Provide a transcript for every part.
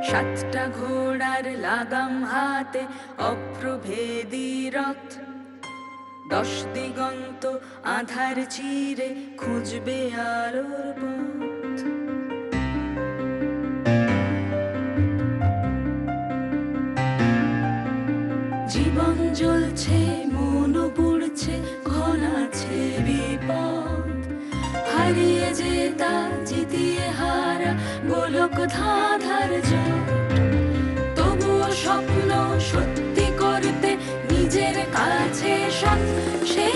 সাতটা ঘোড়ার লাগাম হাতে অপ্রভেদী রথ, 10 দিগন্ত আধার চিরে খুঁজবে আলোর পথ। জীবন জ্বলছে, মন পুড়ছে, ঘন আছে বিপদ। হারিয়ে জেতা, জিতিয়ে হারা, গোলক ধাঁধার জট। তবুও স্বপ্ন সত্যি করতে নিজের কাছে সৎ, সে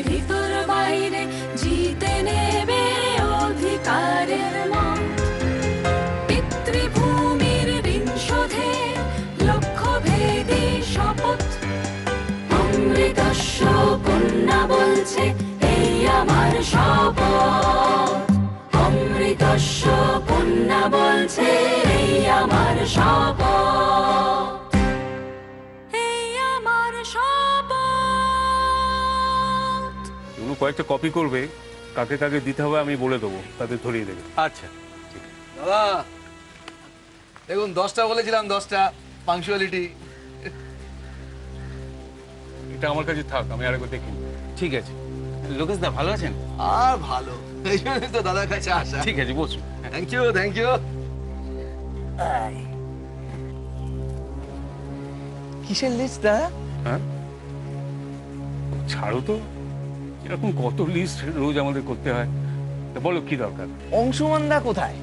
ভিতর বাইরে জিতে নেবে অধিকারের মত। পিতৃভূমির ঋণ শোধে লক্ষ্যভেদী শপথ। অমৃতস্য কন্যা বলছে এই আমার শপথ। অমৃতস্য কন্যা বলছে এই আমার শপথ। এই আমার শপথ। তুমি কয়েকটা কপি করবে, কাকে কাকে দিতে হবে আমি বলে দেবো, তাদের ধরিয়ে দেবে। আচ্ছা দাদা দেখুন 10টা বলেছিলাম, 10টা পাংচুয়ালিটি। এটা আমার কাছে থাক, আমি আরেকবার দেখি। ঠিক আছে। লোকেশ দা ভালো আছেন? আর ভালো, এই জন্যই তো দাদার কাছে আসা। ঠিক আছে, বসুন। Thank you, thank you. কিসের লিস্ট দাদা? হ্যাঁ, ছাড়ো তো, এরকম কত লিস্ট রোজ আমাদের করতে হয়। তা বলো কি দরকার? অংশুমান দা কোথায়?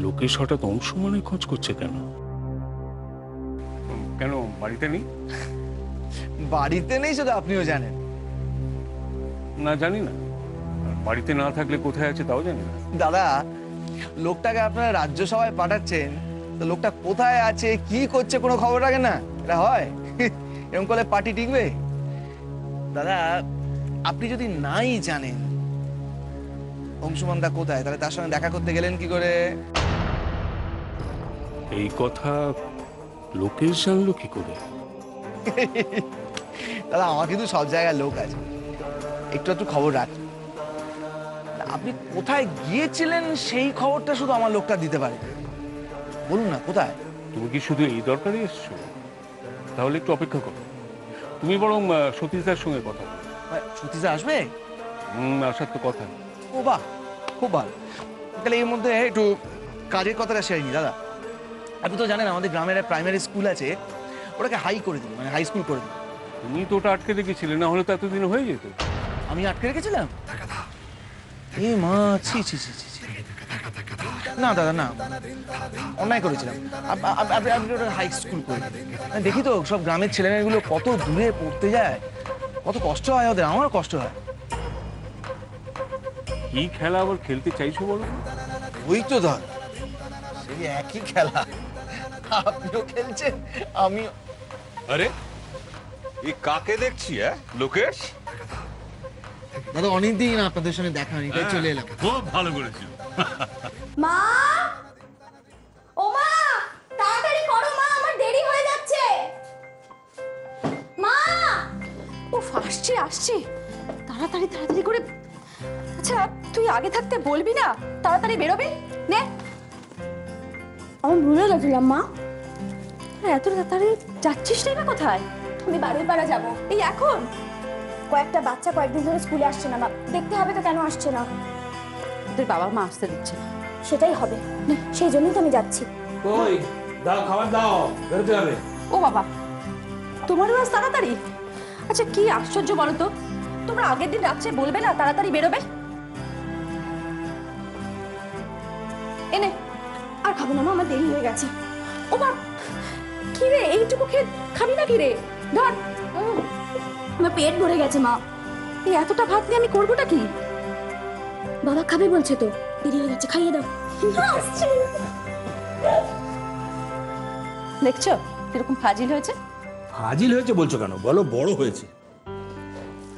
লোকেশ হঠাৎ অংশমানে খোঁজ করছে কেন? কেন বাড়িতে নেই? বাড়িতে নেই শুধু আপনিও জানেন? না, জানি না। বাড়িতে না থাকলে কোথায় আছে তাও জানি না। দাদা লোকটাকে আপনারা রাজ্যসভায় পাঠাচ্ছেন, তো লোকটা কোথায় আছে কি করছে কোনো খবর রাখেন না? এটা হয়? এরকম করলে পার্টি টিকবে? দাদা আপনি যদি নাই জানেন অংশুমান দা কোথায়, তাহলে তার সঙ্গে দেখা করতে গেলেন কি করে? এই কথা লোকেশ জানলো কি করে? দাদা আমার কিন্তু সব জায়গায় লোক আছে, একটু একটু খবর রাখেন। আপনি কোথায় গিয়েছিলেন সেই খবরটা শুধু আমার লোকটা দিতে পারে। বলুন না কোথায়? তুমি কি শুধু এই দরকারে এসছো? তাহলে একটু অপেক্ষা করো। তুমি বরং সতীশদার সঙ্গে কথা বলো। সতীশদা আসবে? আসার তো কথা। ও বাহ, খুব ভালো। তাহলে এর মধ্যে একটু কাজের কথাটা সেরে নি। দাদা আপনি তো জানেন আমাদের গ্রামের প্রাইমারি স্কুল আছে, ওটাকে হাই করে দিন, মানে হাই স্কুল করে দিন। তুমি তো ওটা আটকে রেখেছিলে, না হলে তো এতদিন হয়ে যেত। আমি আটকে রেখেছিলাম? এ মা, ছি ছি ছি ছি ছি। না দাদা না, অন্যায় করেছিলাম। আপনি ওটা হাই স্কুল করে দিন। দেখি তো সব গ্রামের ছেলেমেয়েগুলো কত দূরে পড়তে যায়, কত কষ্ট হয় ওদের, আমারও কষ্ট হয়। কি খেলা আবার খেলতে চাইছো বলো? ওই তো ধর সেই একই খেলা, আপনিও খেলছেন আমিও। আরে এই কাকে দেখছি? লোকেশ? দাদা অনেকদিন আপনাদের সঙ্গে দেখা হয়নি, তাই চলে এলাম। খুব ভালো করেছিল। মা, ও মা, তাড়াতাড়ি করো মা, আমার দেরি হয়ে যাচ্ছে। মা, উফ, আসছি আসছি, তাড়াতাড়ি তাড়াতাড়ি করে। আচ্ছা তুই আগে থাকতে বলবি না তাড়াতাড়ি বেরোবি? নে। আমি ভুলে গেছিলাম মা। এত তাড়াতাড়ি যাচ্ছিস না কোথায়? আমি বাড়ির পাড়া যাবো। এই এখন? কয়েকটা বাচ্চা কয়েকদিন ধরে স্কুলে আসছে না মা, দেখতে হবে তো কেন আসছে না। তোর বাবা মা আসতে দিচ্ছে না। সেটাই হবে, সেই জন্যই তো আমি যাচ্ছি। কই দাও, খাবার দাও, বেরোতে হবে। ও বাবা, তোমারও আজ তাড়াতাড়ি? আচ্ছা কি আশ্চর্য বলো তো, তোমরা আগের দিন রাত্রে বলবে না তাড়াতাড়ি বেরোবে? এনে। আর খাবো না মা, আমার দেরি হয়ে গেছে। ও মা, কি রে এইটুকু খেয়ে খাবি না কি রে? ধর। আমার পেট ভরে গেছে মা। এই এতটা ভাত নিয়ে আমি করবোটা কি? বাবা খাবে বলছে তো, দেরি হয়ে গেছে, খাইয়ে দাও। দেখছো কিরকম ফাজিল হয়েছে? ফাজিল হয়েছে বলছো কেন? বলো বড় হয়েছে।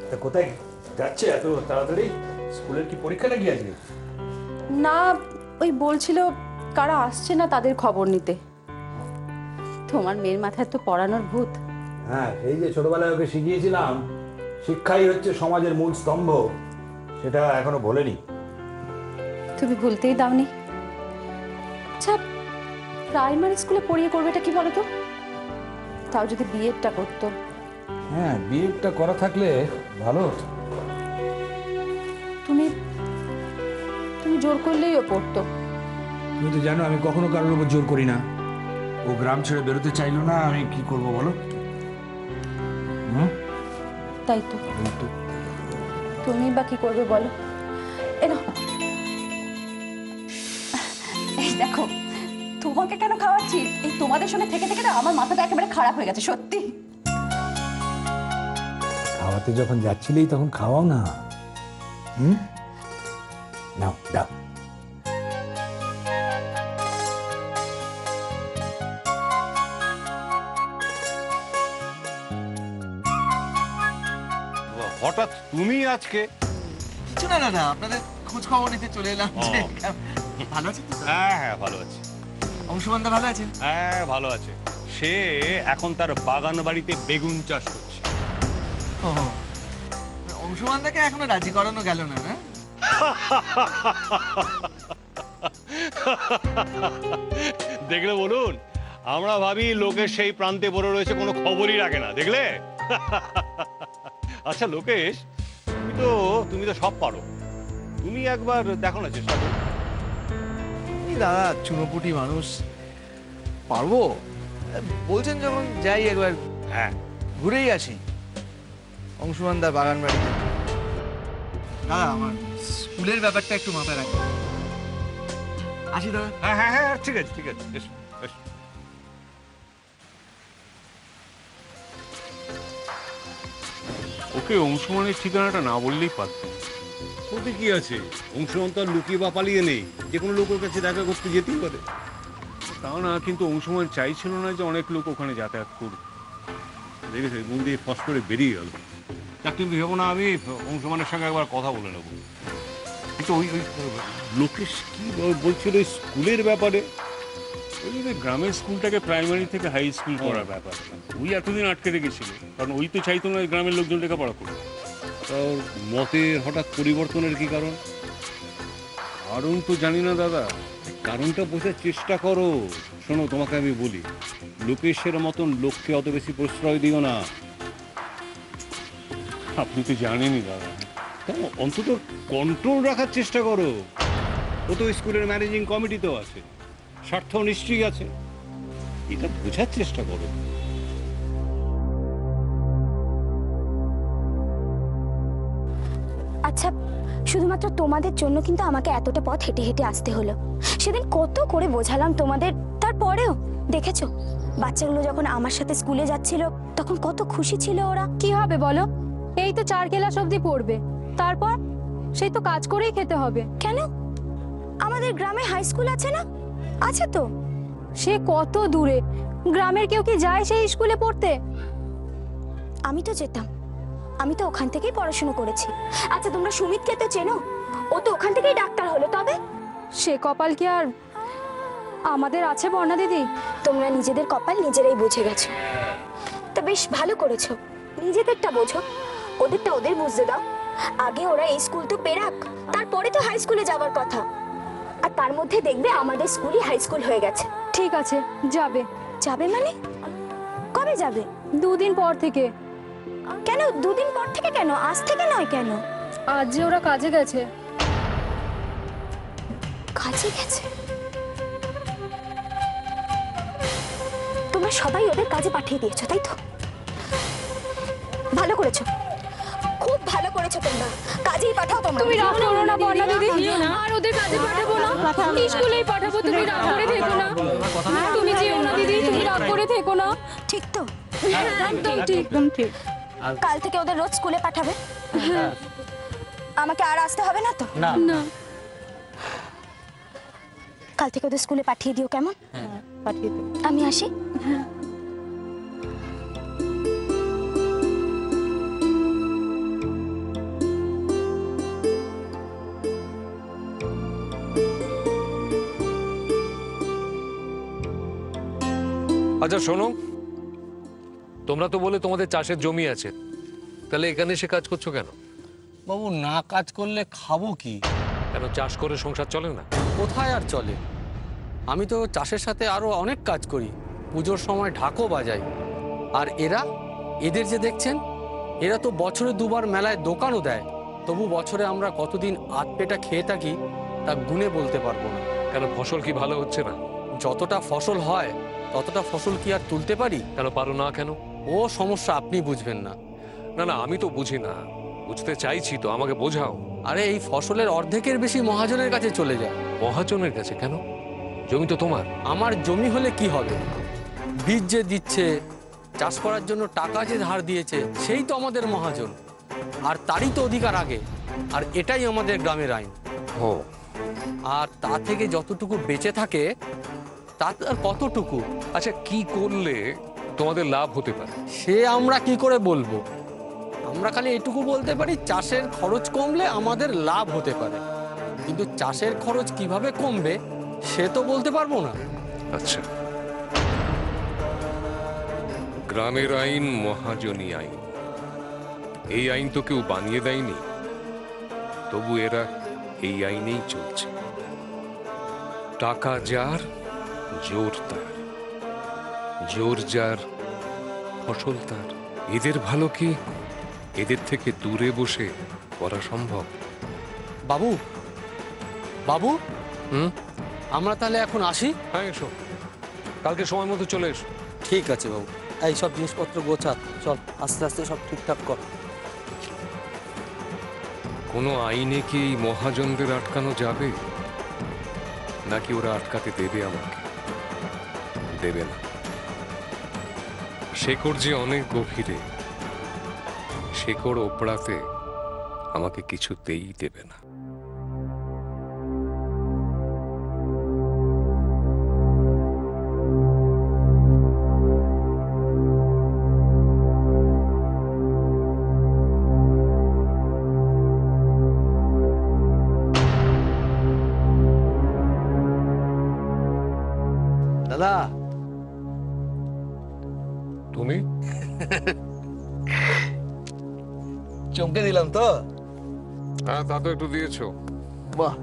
তা কোথায় যাচ্ছে এত তাড়াতাড়ি? স্কুলের কি পরীক্ষা নাকি আজকে? না, ওই বলছিল কারা আসছে না তাদের খবর নিতে। তোমার মেয়ের মাথায় তো পড়ানোর ভূত। হ্যাঁ, এই যে ছোটবেলায় ওকে শিখিয়েছিলাম শিক্ষাই হচ্ছে সমাজের মূল স্তম্ভ, সেটা এখনো ভোলেনি। তুমি ভুলতেই দাওনি। আচ্ছা প্রাইমারি স্কুলে পড়িয়ে করবেটা কি বলো তো? তাও যদি বিএডটা করতো। হ্যাঁ, বিয়েটা করা থাকলে ভালো হতো। তুমি তুমি জোর করলেই ও পড়তো। তুমি তো জানো আমি কখনো কারোর উপর জোর করি না। ও গ্রাম ছেড়ে বেরোতে চাইলো না, আমি কি করব বলো? হুম, তাই তো, এই তো। তুমি বা কি করবে বলো? এনো, এই দেখো, তোমাকে কেন খাওয়াচ্ছি? এই তোমাদের সঙ্গে থেকে থেকে না আমার মাথাটা একেবারে খারাপ হয়ে গেছে সত্যি। খাওয়াতে যখন যাচ্ছিলেই তখন খাওয়াও না। হুম, নাও দাও। হঠাৎ তুমি আজকে? কিছু না দাদা, আপনাদের খোঁজ খবর নিতে চলে এলাম যে ভালো আছেন তো? হ্যাঁ হ্যাঁ ভালো আছি। অংশুমানদা ভালো আছেন? হ্যাঁ ভালো আছে। সে এখন তার বাগান বাড়িতে বেগুন চাষ করছে। ও, অংশুমানদাকে এখনো রাজি করানো গেল না, না? দেখলে বলুন, আমরা ভাবি লোকেশ সেই প্রান্তে পড়ে রয়েছে, কোনো খবরই রাখে না, দেখলে? আচ্ছা লোকেশ, তুমি তো সব পারো, তুমি একবার দেখো না, চেষ্টা করো। এই দাদা চুনোপুটি মানুষ, পারবো? বলছেন যখন যাই একবার হ্যাঁ ঘুরেই আসি অংশুমানদার বাগান বাড়িতে। দাদা আমার স্কুলের ব্যাপারটা একটু মাথায় রাখবেন। আসি দাদা। হ্যাঁ হ্যাঁ হ্যাঁ ঠিক আছে ঠিক আছে, এসো এসো। ওকে অংশুমানের ঠিকানাটা না বললেই পারতাম। ওতে কি আছে? অংশুমান তো আর লুকিয়ে বা পালিয়ে নেই, যে কোনো লোকের কাছে দেখা করতে যেতেই পারে। তাও না, কিন্তু অংশুমান চাইছিল না যে অনেক লোক ওখানে যাতায়াত করবে। দেখেছে মন দিয়ে ফস করে বেরিয়ে গেল। তা কিন্তু ভেবো না, আমি অংশুমানের সঙ্গে একবার কথা বলে নেবো। কিন্তু ওই লোকেশ কি বলছিল ওই স্কুলের ব্যাপারে? ওই যে গ্রামের স্কুলটাকে প্রাইমারি থেকে হাই স্কুল করার ব্যাপার, ওই এতদিন আটকে রেখেছিল, কারণ ওই তো চাইতো না গ্রামের লোকজন লেখাপড়া করবে। তার মতে হঠাৎ পরিবর্তনের কি কারণ? কারণ তো জানি না দাদা। কারণটা বোঝার চেষ্টা করো। শোনো, তোমাকে আমি বলি, লোকেশের মতন লোককে অত বেশি প্রশ্রয় দিও না। আপনি তো জানেনই দাদা। তা অন্তত কন্ট্রোল রাখার চেষ্টা করো। ও তো স্কুলের ম্যানেজিং কমিটিতেও আছে, স্বার্থ নিশ্চয়ই আছে, এটা বোঝার চেষ্টা করো। আচ্ছা, শুধুমাত্র তোমাদের জন্য কিন্তু আমাকে এতটা পথ হেঁটে হেঁটে আসতে হলো। সেদিন কত করে বোঝালাম তোমাদের, তারপরেও দেখেছো বাচ্চাগুলো যখন আমার সাথে স্কুলে যাচ্ছিল তখন কত খুশি ছিল ওরা। কি হবে বলো? এই তো 4 ক্লাস অবধি পড়বে, তারপর সেই তো কাজ করেই খেতে হবে। কেন? আমাদের গ্রামে হাই স্কুল আছে না? আছে তো। সে কত দূরে, গ্রামের কেউ কি যায় সেই স্কুলে পড়তে? আমি তো যেতাম, আমি তো ওখান থেকেই পড়াশোনা করেছি। আচ্ছা তোমরা সুমিতকে তো চেনো, ও তো ওখান থেকেই ডাক্তার হলো। তবে সে কপাল কি আর আমাদের আছে বর্ণা দিদি? তোমরা নিজেদের কপাল নিজেরাই বুঝে গেছো। তা বেশ ভালো করেছো, নিজেদেরটা বোঝো, ওদেরটা ওদের বুঝতে দাও। আগে ওরা এই স্কুল তো পেরাক, তারপরে তো হাই স্কুলে যাওয়ার কথা। আর তার মধ্যে দেখবে আমাদের স্কুলই হাই স্কুল হয়ে গেছে। ঠিক আছে, যাবে। যাবে মানে? কবে যাবে? 2 দিন পর থেকে। কেন 2 দিন পর থেকে? কেন আজ থেকে নয়? কেন? আজ যে ওরা কাজে গেছে। কাজে গেছে? তোমরা সবাই ওদের কাজে পাঠিয়ে দিয়েছো, তাই তো? ভালো করেছো, খুব ভালো করেছো। তোমরা কাজেই পাঠাও। তুমি রাগ করো না বর্ণা দিদি, আর ওদের কাজে পাঠাবো না, স্কুলেই পাঠাবো। তুমি রাগ করে থেকো না, তুমি যেও না দিদি, তুমি রাগ করে থেকো না। ঠিক তো? একদম ঠিক, একদম ঠিক। কাল থেকে ওদের রোজ স্কুলে পাঠাবে? আমাকে আর আসতে হবে না তো? না, কাল থেকে ওদের স্কুলে পাঠিয়ে দিও, কেমন? পাঠিয়ে দিও। আমি আসি। আচ্ছা শোনো, তোমরা তো বলে তোমাদের চাষের জমি আছে, তাহলে এখানে এসে কাজ করছো কেন? বাবু, না কাজ করলে খাবো কি? কেন চাষ করে সংসার চলে না? কোথায় আর চলে? আমি তো চাষের সাথে আরো অনেক কাজ করি, পুজোর সময় ঢাকও বাজাই। আর এদের যে দেখছেন, এরা তো বছরে দুবার মেলায় দোকানও দেয়, তবু বছরে আমরা কতদিন আধ পেটা খেয়ে থাকি তা গুণে বলতে পারবো না। কেন, ফসল কি ভালো হচ্ছে না? যতটা ফসল হয় ততটা ফসল কি আর তুলতে পারি? কেন পারো না কেন? ও সমস্যা আপনি বুঝবেন না। না না, আমি তো বুঝি না, বুঝতে চাইছি তো, আমাকে বোঝাও। আরে এই ফসলের অর্ধেকের বেশি মহাজনের কাছে চলে যায়। মহাজনের কাছে কেন? জমি তো তোমার। আমার জমি হলে কি হবে? বীজ যে দিচ্ছে, চাষ করার জন্য টাকা যে ধার দিয়েছে, সেই তো আমাদের মহাজন, আর তারই তো অধিকার আগে। আর এটাই আমাদের গ্রামের আইন। ও, আর তা থেকে যতটুকু বেঁচে থাকে তা আর কতটুকু? আচ্ছা, কি করলে তোমাদের লাভ হতে পারে? সে আমরা কি করে বলবো? আমরা খালি এটুকু বলতে পারি, চাষের খরচ কমলে আমাদের লাভ হতে পারে, কিন্তু চাষের খরচ কিভাবে কমবে সে তো বলতে পারবো না। আচ্ছা, গ্রামের আইন মহাজনী আইন, এই আইন তো কেউ বানিয়ে দেয়নি, তবু এরা এই আইনেই চলছে। টাকা যার, জোর তার, জোর যার, ফসল তার। এদের ভালো কি এদের থেকে দূরে বসে করা সম্ভব? বাবু, বাবু, হুম, আমরা তাহলে এখন আসি? হ্যাঁ এসো, কালকে সময় মতো চলে এসো। ঠিক আছে বাবু, এই সব জিনিসপত্র গোছা, চল আস্তে আস্তে সব ঠিকঠাক কর। কোনো আইনে কি এই মহাজনদের আটকানো যাবে, নাকি ওরা আটকাতে দেবে আমাকে? দেবে না। শেকড় যে অনেক গভীরে, শেকড় ওপড়াতে আমাকে কিছুতেই দেবে না। দাদা, তুমি চমকে দিলাম তো? হ্যাঁ, তা তো একটু দিয়েছো। বাহ,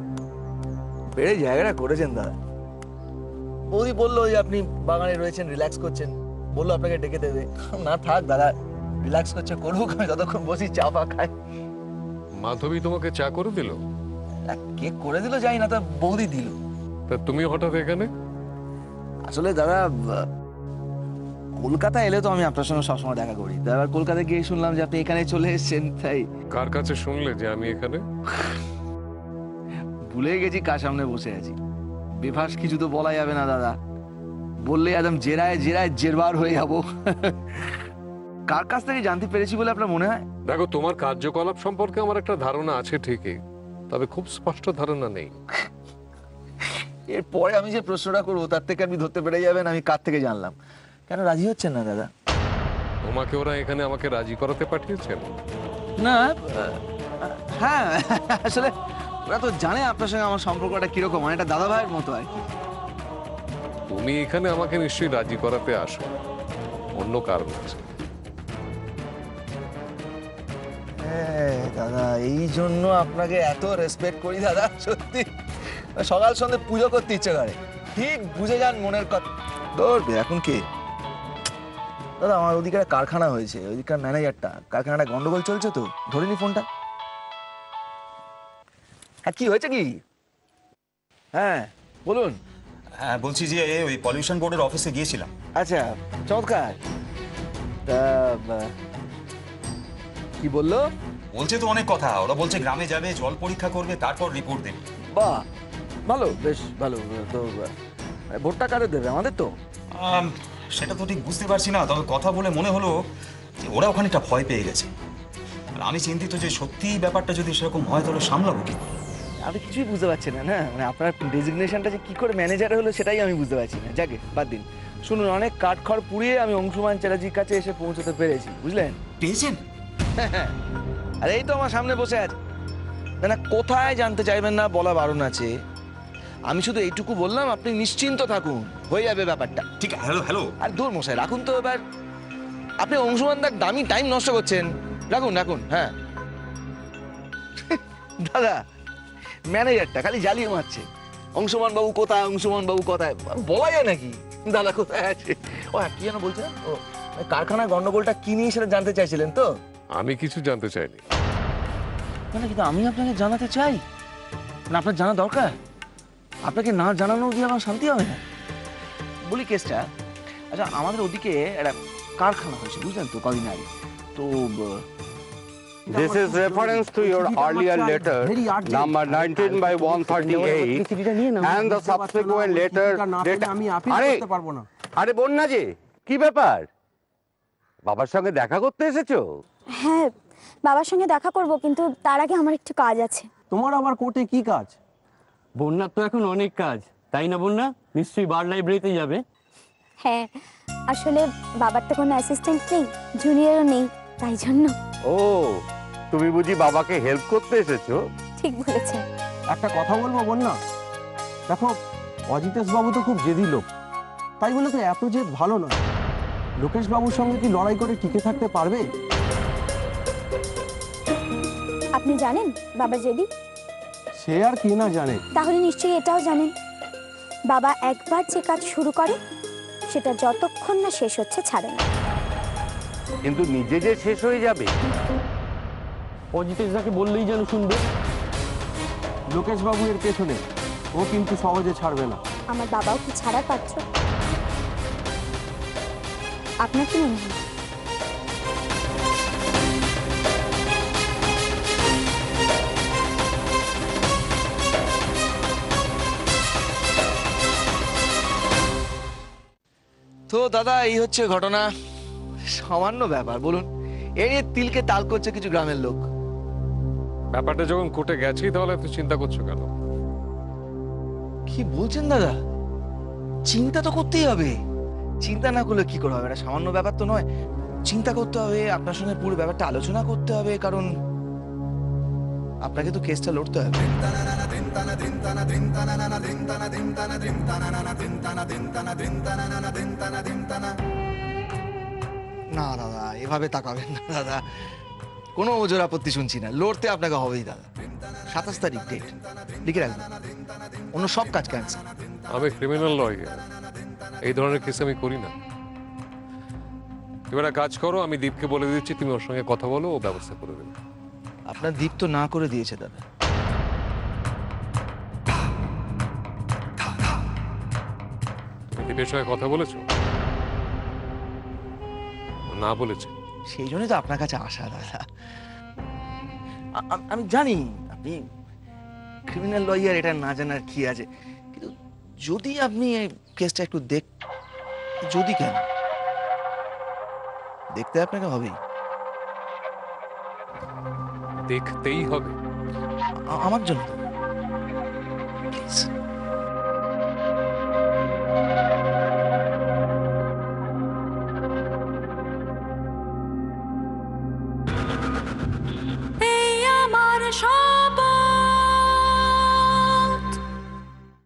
বেড়ে জায়গাটা করেছেন দাদা। বৌদি বললো যে আপনি বাগানে রয়েছেন, রিল্যাক্স করছেন, বললো আপনাকে ডেকে দেবে। না থাক দাদা, রিল্যাক্স করছে, করুক, আমি যতক্ষণ বসি চা পা খাই। মাধবী তোমাকে চা করে দিল? কে করে দিল জানি না, তা বৌদি দিল। তা তুমি হঠাৎ এখানে? আসলে দাদা, কলকাতা এলে তো আমি আপনার সঙ্গে সবসময় দেখা করি, তা এবার কলকাতায় গিয়ে শুনলাম যে আপনি এখানে চলে এসেছেন, তাই। কার কাছে শুনলে যে আমি এখানে? ভুলে গেছি কার সামনে বসে আছি। বেফাস কিছু তো বলা যাবে না দাদা, বললে একদম জেরায় জেরায় জেরবার হয়ে যাবো। কার কাছ থেকে জানতে পেরেছি বলে আপনার মনে হয়? দেখো, তোমার কার্যকলাপ সম্পর্কে আমার একটা ধারণা আছে ঠিকই, তবে খুব স্পষ্ট ধারণা নেই। এরপরে আমি যে প্রশ্নটা করবো তার থেকে আপনি ধরতে পেরে যাবেন আমি কার থেকে জানলাম। কেন রাজি হচ্ছেন না দাদা? তোমাকে ওরা এখানে আমাকে রাজি করাতে পাঠিয়েছেন? না, হ্যাঁ, আসলে ওরা তো জানে আপনার সঙ্গে আমার সম্পর্কটা কিরকম, মানে এটা দাদা ভাইয়ের মতো আর কি। তুমি এখানে আমাকে নিশ্চয়ই রাজি করাতে আসো, অন্য কারণ আছে। দাদা, এই জন্য আপনাকে এত রেসপেক্ট করি দাদা, সত্যি। সকাল সন্ধ্যে পুজো করতে ইচ্ছে করে, ঠিক বুঝে যান মনের কথা। ধরবে এখন কে দাদা? আমার ওদিকে একটা কারখানা হয়েছে, ওইদিকার ম্যানেজারটা, কারখানাটা গন্ডগোল চলছে তো, ধরিনি ফোনটা। হ্যাঁ, কি হয়েছে কি? হ্যাঁ বলুন। হ্যাঁ, বলছি যে ওই পলিউশন বোর্ডের অফিসে গিয়েছিলাম। আচ্ছা, চমৎকার। তা কি বললো? বলছে তো অনেক কথা, ওরা বলছে গ্রামে যাবে, জল পরীক্ষা করবে, তারপর রিপোর্ট দেবে। বাহ, ভালো, বেশ ভালো। তো ভোটটা কারে দেবে? আমাদের তো? সেটা তো ঠিক বুঝতে পারছি না, তবে কথা বলে মনে হলো যে ওরা ওখানে একটা ভয় পেয়ে গেছে। আর আমি চিন্তিত যে সত্যি ব্যাপারটা যদি সেরকম হয় তাহলে সামলাবো কি? আপনি কিছুই বুঝতে পারছেন না, না? মানে আপনার ডেজিগনেশনটা যে কি করে ম্যানেজার হলো সেটাই আমি বুঝতে পারছি না। যাকে বাদ দিন, শুনুন, অনেক কাঠখড় পুড়িয়ে আমি অংশুমান চ্যাটার্জির কাছে এসে পৌঁছতে পেরেছি, বুঝলেন? পেয়েছেন? আর এই তো আমার সামনে বসে আছে। না না, কোথায় জানতে চাইবেন না বলা বারণ আছে। আমি শুধু এইটুকু বললাম, আপনি নিশ্চিন্ত থাকুন, হয়ে যাবে ব্যাপারটা। ঠিক, হ্যালো হ্যালো। আর দূর মশাই, রাখুন তো এবার। আপনি অংশুমানদার দামি টাইম নষ্ট করছেন। রাখুন রাখুন। হ্যাঁ দাদা, ম্যানেজারটা খালি জ্বালিয়ে মারছে। অংশমান বাবু কোথায়, অংশমান বাবু কোথায়, বলা যায় নাকি দাদা কোথায় আছে? ও কি যেন বলছিলেন, ও কারখানার গন্ডগোলটা কি নিয়ে সেটা জানতে চাইছিলেন তো? আমি কিছু জানতে চাইনি। মানে কিন্তু আমি আপনাকে জানাতে চাই না, আপনার জানা দরকার। আপনাকে না জানানো অবধি আমার শান্তি হবে না। বলি কেসটা, আচ্ছা আমাদের ওদিকে একটা কারখানা হয়েছে বুঝলেন তো কদিন আগে, তো This is reference to your earlier letter, number 19/138, and the subsequent letter. আরে বন্যা যে, কি ব্যাপার? বাবার সঙ্গে দেখা করতে এসেছো? হ্যাঁ, বাবার সঙ্গে দেখা করব, কিন্তু তার আগে আমার একটু কাজ আছে। তোমার আবার কোর্টে কি কাজ? বন্যার তো এখন অনেক কাজ, তাই না বন্যা? নিশ্চয়ই বার লাইব্রেরিতে যাবে। হ্যাঁ, আসলে বাবার তো কোনো অ্যাসিস্ট্যান্ট নেই, জুনিয়রও নেই, তাই জন্য। ও, তুমি বুঝি বাবাকে হেল্প করতে এসেছো? ঠিক বলেছেন। একটা কথা বলবো বন্যা, দেখো অজিতেশ বাবু তো খুব জেদি লোক, তাই বলে তো এত জেদ ভালো নয়। লোকেশ বাবুর সঙ্গে কি লড়াই করে টিকে থাকতে পারবে? আপনি জানেন বাবা জেদি? সে আর কি না জানে। তাহলে নিশ্চয়ই এটাও জানেন, বাবা একবার যে কাজ শুরু করে সেটা যতক্ষণ না শেষ হচ্ছে ছাড়ে না। কিন্তু নিজে যে শেষ হয়ে যাবে। অজিতেশ দাকে বললেই যেন শুনবে। লোকেশ বাবু এর পেছনে, ও কিন্তু সহজে ছাড়বে না। আমার বাবাও কি ছাড়ার পাত্র? আপনার কি মনে হয়? তো দাদা এই হচ্ছে ঘটনা, সামান্য ব্যাপার বলুন, এই নিয়ে তিলকে তাল করছে কিছু গ্রামের লোক। ব্যাপারটা যখন কোর্টে গেছি তাহলে এত চিন্তা করছো কেন? কি বলছেন দাদা? চিন্তা তো করতেই হবে, চিন্তা না করলে কি করে হবে? এটা সামান্য ব্যাপার তো নয়, চিন্তা করতে হবে, আপনার সঙ্গে পুরো ব্যাপারটা আলোচনা করতে হবে, কারণ আপনাকে তো কেসটা লড়তে হবে। না দাদা, এভাবে তাকাবেন না দাদা, কোনো ওজোর আপত্তি শুনছি না, লড়তে আপনাকে হবেই দাদা। 27 তারিখ ডেট লিখে রাখবেন, অন্য সব কাজ ক্যান্সেল। আমি ক্রিমিনাল লয়ার, এই ধরনের কেস আমি করি না। এবার এক কাজ করো, আমি দীপকে বলে দিচ্ছি, তুমি ওর সঙ্গে কথা বলো, ও ব্যবস্থা করে দেবে। আপনার দীপ তো না করে দিয়েছে দাদা। তুমি দীপের সঙ্গে কথা বলেছো? না বলেছে? সেই জন্যই তো আপনার কাছে আসা দাদা। আমি জানি আপনি ক্রিমিনাল লয়ার, এটা না জানার কি আছে, কিন্তু যদি আপনি এই কেসটা একটু যদি কেন দেখতে আপনাকে হবেই, দেখতেই হবে আমার জন্য প্লিজ।